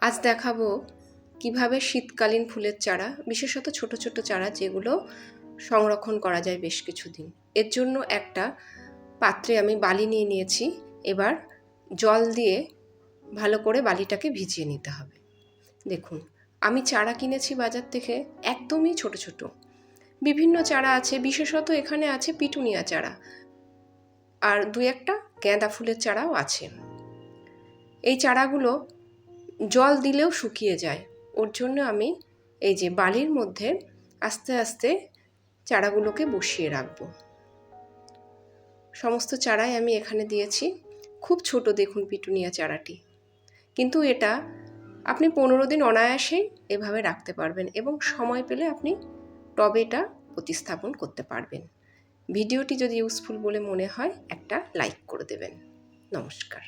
আজ দেখাবো কিভাবে শীতকালীন ফুলের চারা, বিশেষত ছোট ছোট চারা যেগুলো সংরক্ষণ করা যায় বেশ কিছুদিন। এর জন্য একটা পাত্রে আমি বালি নিয়ে নিয়েছি। এবার জল দিয়ে ভালো করে বালিটাকে ভিজিয়ে নিতে হবে। দেখুন, আমি চারা কিনেছি বাজার থেকে, একদমই ছোট ছোট। বিভিন্ন চারা আছে, বিশেষত এখানে আছে পিটুনিয়া চারা, আর দু একটা গাঁদা ফুলের চারাও আছে। এই চারাগুলো জল দিলেও শুকিয়ে যায়, ওর জন্য আমি এই যে বালির মধ্যে আস্তে আস্তে চারাগুলোকে বসিয়ে রাখবো। সমস্ত চারাই আমি এখানে দিয়েছি। খুব ছোট দেখুন পিটুনিয়া চারাটি, কিন্তু এটা আপনি 15 দিন অনায়াসেই এভাবে রাখতে পারবেন এবং সময় পেলে আপনি টবে এটা প্রতিস্থাপন করতে পারবেন। ভিডিওটি যদি ইউজফুল বলে মনে হয় একটা লাইক করে দেবেন। নমস্কার।